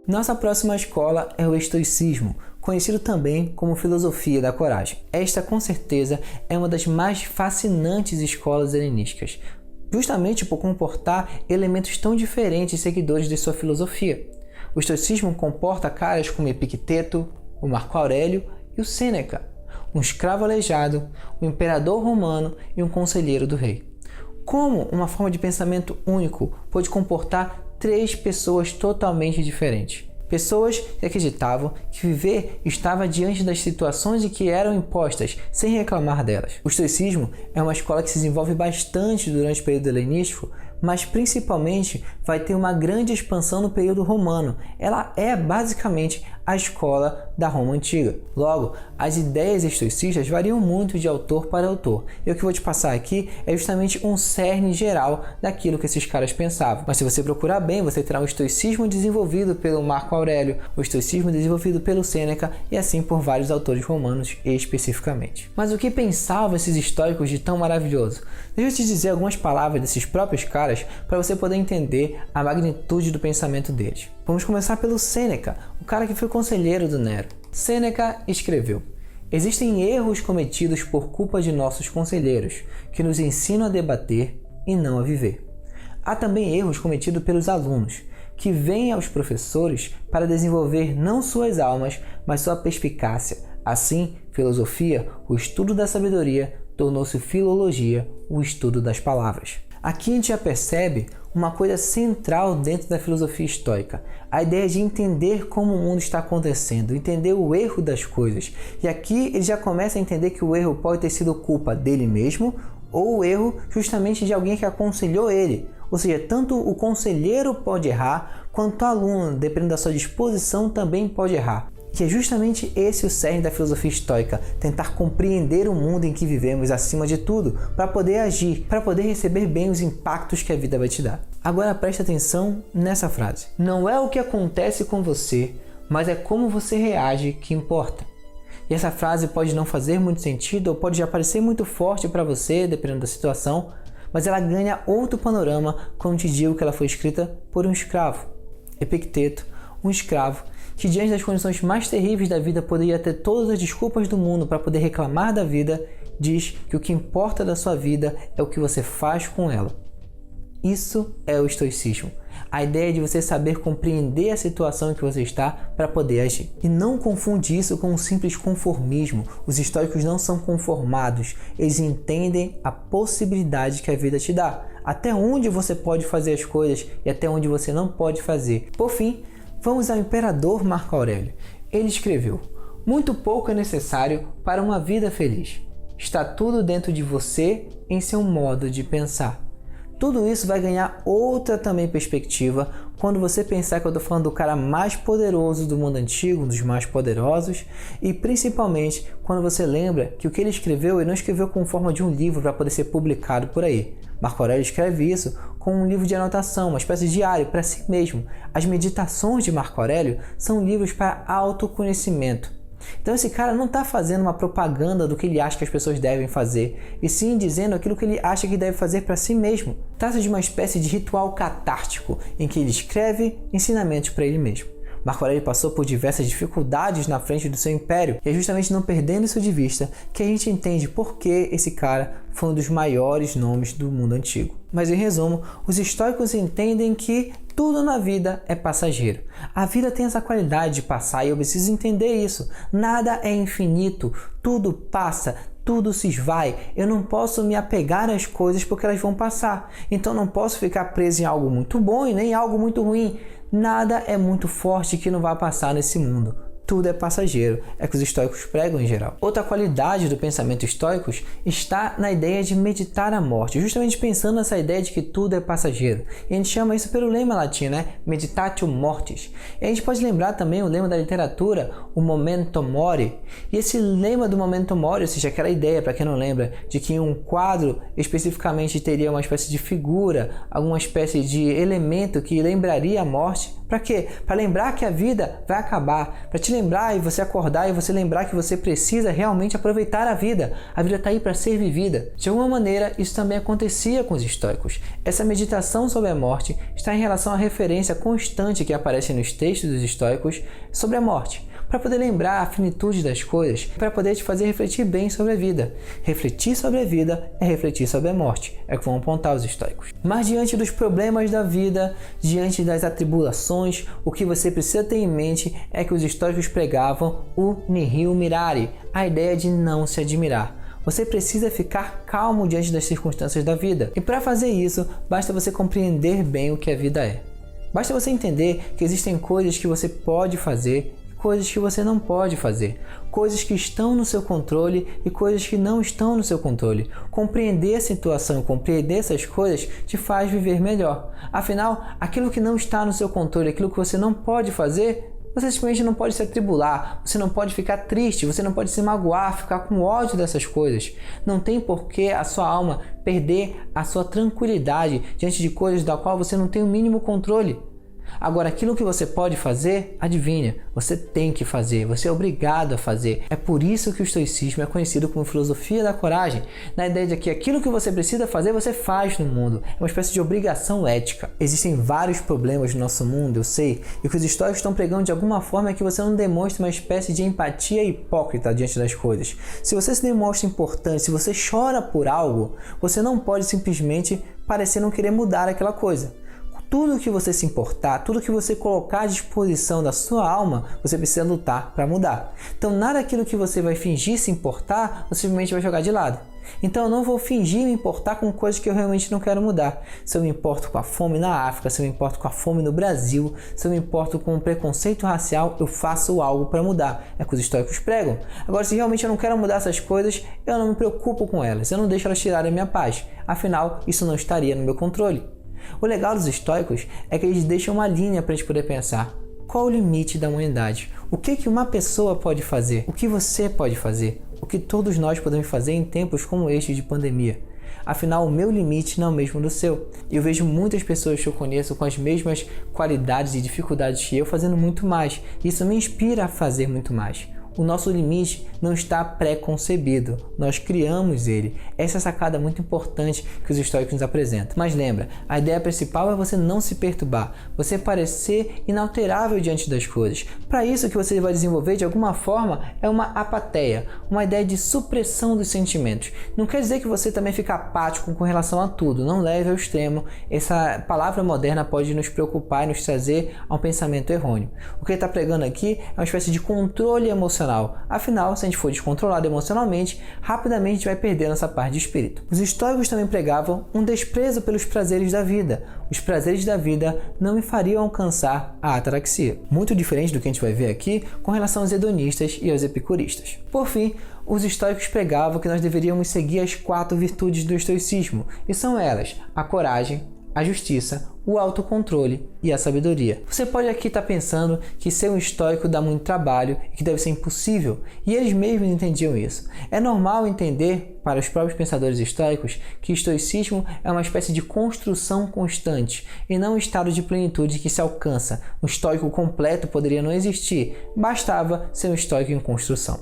Nossa próxima escola é o estoicismo, conhecido também como filosofia da coragem. Esta, com certeza, é uma das mais fascinantes escolas helenísticas, justamente por comportar elementos tão diferentes seguidores de sua filosofia. O estoicismo comporta caras como Epicteto, o Marco Aurélio e o Sêneca, um escravo aleijado, um imperador romano e um conselheiro do rei. Como uma forma de pensamento único pôde comportar três pessoas totalmente diferentes. Pessoas que acreditavam que viver estava diante das situações que eram impostas, sem reclamar delas. O estoicismo é uma escola que se desenvolve bastante durante o período helenístico, mas principalmente vai ter uma grande expansão no período romano. Ela é basicamente a escola da Roma Antiga. Logo, as ideias estoicistas variam muito de autor para autor. E o que eu vou te passar aqui é justamente um cerne geral daquilo que esses caras pensavam. Mas se você procurar bem, você terá um estoicismo desenvolvido pelo Marco Aurélio, o estoicismo desenvolvido pelo Sêneca e assim por vários autores romanos especificamente. Mas o que pensavam esses estoicos de tão maravilhoso? Deixa eu te dizer algumas palavras desses próprios caras para você poder entender a magnitude do pensamento deles. Vamos começar pelo Sêneca, o cara que foi conselheiro do Nero. Sêneca escreveu: existem erros cometidos por culpa de nossos conselheiros, que nos ensinam a debater e não a viver. Há também erros cometidos pelos alunos, que vêm aos professores para desenvolver não suas almas, mas sua perspicácia. Assim, filosofia, o estudo da sabedoria, tornou-se filologia, o estudo das palavras. Aqui a gente já percebe uma coisa central dentro da filosofia estoica, a ideia de entender como o mundo está acontecendo, entender o erro das coisas. E aqui ele já começa a entender que o erro pode ter sido culpa dele mesmo ou o erro justamente de alguém que aconselhou ele. Ou seja, tanto o conselheiro pode errar, quanto o aluno, dependendo da sua disposição, também pode errar. Que é justamente esse o cerne da filosofia estoica, tentar compreender o mundo em que vivemos acima de tudo, para poder agir, para poder receber bem os impactos que a vida vai te dar. Agora preste atenção nessa frase. Não é o que acontece com você, mas é como você reage que importa. E essa frase pode não fazer muito sentido, ou pode já parecer muito forte para você, dependendo da situação, mas ela ganha outro panorama quando te digo que ela foi escrita por um escravo. Epicteto, um escravo, que diante das condições mais terríveis da vida poderia ter todas as desculpas do mundo para poder reclamar da vida, diz que o que importa da sua vida é o que você faz com ela. Isso é o estoicismo. A ideia de você saber compreender a situação em que você está para poder agir. E não confunde isso com um simples conformismo. Os estoicos não são conformados. Eles entendem a possibilidade que a vida te dá. Até onde você pode fazer as coisas e até onde você não pode fazer. Por fim, vamos ao imperador Marco Aurélio. Ele escreveu: muito pouco é necessário para uma vida feliz. Está tudo dentro de você em seu modo de pensar. Tudo isso vai ganhar outra também perspectiva quando você pensar que eu estou falando do cara mais poderoso do mundo antigo, um dos mais poderosos, e principalmente quando você lembra que o que ele escreveu, ele não escreveu com forma de um livro para poder ser publicado por aí. Marco Aurélio escreve isso com um livro de anotação, uma espécie de diário para si mesmo. As meditações de Marco Aurélio são livros para autoconhecimento. Então esse cara não está fazendo uma propaganda do que ele acha que as pessoas devem fazer, e sim dizendo aquilo que ele acha que deve fazer para si mesmo. Trata-se de uma espécie de ritual catártico, em que ele escreve ensinamentos para ele mesmo. Marco Aurélio passou por diversas dificuldades na frente do seu império, e é justamente não perdendo isso de vista que a gente entende por que esse cara foi um dos maiores nomes do mundo antigo. Mas em resumo, os estoicos entendem que tudo na vida é passageiro. A vida tem essa qualidade de passar e eu preciso entender isso. Nada é infinito, tudo passa, tudo se esvai. Eu não posso me apegar às coisas porque elas vão passar. Então não posso ficar preso em algo muito bom e nem em algo muito ruim. Nada é muito forte que não vai passar nesse mundo. Tudo é passageiro, é que os estoicos pregam em geral. Outra qualidade do pensamento estoicos está na ideia de meditar a morte, justamente pensando nessa ideia de que tudo é passageiro. E a gente chama isso pelo lema latino, né? Meditatio mortis. E a gente pode lembrar também o lema da literatura, o memento mori. E esse lema do memento mori, ou seja, aquela ideia, para quem não lembra, de que um quadro especificamente teria uma espécie de figura, alguma espécie de elemento que lembraria a morte. Para quê? Para lembrar que a vida vai acabar, para te lembrar e você acordar e você lembrar que você precisa realmente aproveitar a vida. A vida está aí para ser vivida. De alguma maneira, isso também acontecia com os estoicos. Essa meditação sobre a morte está em relação à referência constante que aparece nos textos dos estoicos sobre a morte, para poder lembrar a finitude das coisas, para poder te fazer refletir bem sobre a vida. Refletir sobre a vida é refletir sobre a morte, é o que vão apontar os estoicos. Mas diante dos problemas da vida, diante das atribulações, o que você precisa ter em mente é que os estoicos pregavam o nihil mirare, a ideia de não se admirar. Você precisa ficar calmo diante das circunstâncias da vida. E para fazer isso, basta você compreender bem o que a vida é. Basta você entender que existem coisas que você pode fazer, coisas que você não pode fazer, coisas que estão no seu controle e coisas que não estão no seu controle. Compreender a situação e compreender essas coisas te faz viver melhor. Afinal, aquilo que não está no seu controle, aquilo que você não pode fazer, você simplesmente não pode se atribular, você não pode ficar triste, você não pode se magoar, ficar com ódio dessas coisas. Não tem por que a sua alma perder a sua tranquilidade diante de coisas da qual você não tem o mínimo controle. Agora, aquilo que você pode fazer, adivinha, você tem que fazer, você é obrigado a fazer. É por isso que o estoicismo é conhecido como filosofia da coragem, na ideia de que aquilo que você precisa fazer, você faz no mundo. É uma espécie de obrigação ética. Existem vários problemas no nosso mundo, eu sei, e o que os estoicos estão pregando de alguma forma é que você não demonstre uma espécie de empatia hipócrita diante das coisas. Se você se demonstra importante, se você chora por algo, você não pode simplesmente parecer não querer mudar aquela coisa. Tudo que você se importar, tudo que você colocar à disposição da sua alma, você precisa lutar para mudar. Então, nada daquilo que você vai fingir se importar, você simplesmente vai jogar de lado. Então, eu não vou fingir me importar com coisas que eu realmente não quero mudar. Se eu me importo com a fome na África, se eu me importo com a fome no Brasil, se eu me importo com o preconceito racial, eu faço algo para mudar. É o que os estoicos pregam. Agora, se realmente eu não quero mudar essas coisas, eu não me preocupo com elas. Eu não deixo elas tirarem a minha paz. Afinal, isso não estaria no meu controle. O legal dos estoicos é que eles deixam uma linha para a gente poder pensar. Qual o limite da humanidade? O que uma pessoa pode fazer? O que você pode fazer? O que todos nós podemos fazer em tempos como este de pandemia? Afinal, o meu limite não é o mesmo do seu. Eu vejo muitas pessoas que eu conheço com as mesmas qualidades e dificuldades que eu fazendo muito mais. Isso me inspira a fazer muito mais. O nosso limite não está pré-concebido, nós criamos ele. Essa é a sacada muito importante que os estoicos nos apresentam. Mas lembra, a ideia principal é você não se perturbar, você parecer inalterável diante das coisas. Para isso, o que você vai desenvolver de alguma forma é uma apatia, uma ideia de supressão dos sentimentos. Não quer dizer que você também fica apático com relação a tudo, não leve ao extremo. Essa palavra moderna pode nos preocupar e nos trazer a um pensamento errôneo. O que ele está pregando aqui é uma espécie de controle emocional. Afinal, se a gente for descontrolado emocionalmente, rapidamente a gente vai perder nossa parte de espírito. Os estoicos também pregavam um desprezo pelos prazeres da vida. Os prazeres da vida não me fariam alcançar a ataraxia. Muito diferente do que a gente vai ver aqui com relação aos hedonistas e aos epicuristas. Por fim, os estoicos pregavam que nós deveríamos seguir as 4 virtudes do estoicismo, e são elas: a coragem, a justiça, o autocontrole e a sabedoria. Você pode aqui estar pensando que ser um estoico dá muito trabalho e que deve ser impossível, e eles mesmos entendiam isso. É normal entender, para os próprios pensadores estoicos, que o estoicismo é uma espécie de construção constante e não um estado de plenitude que se alcança. Um estoico completo poderia não existir, bastava ser um estoico em construção.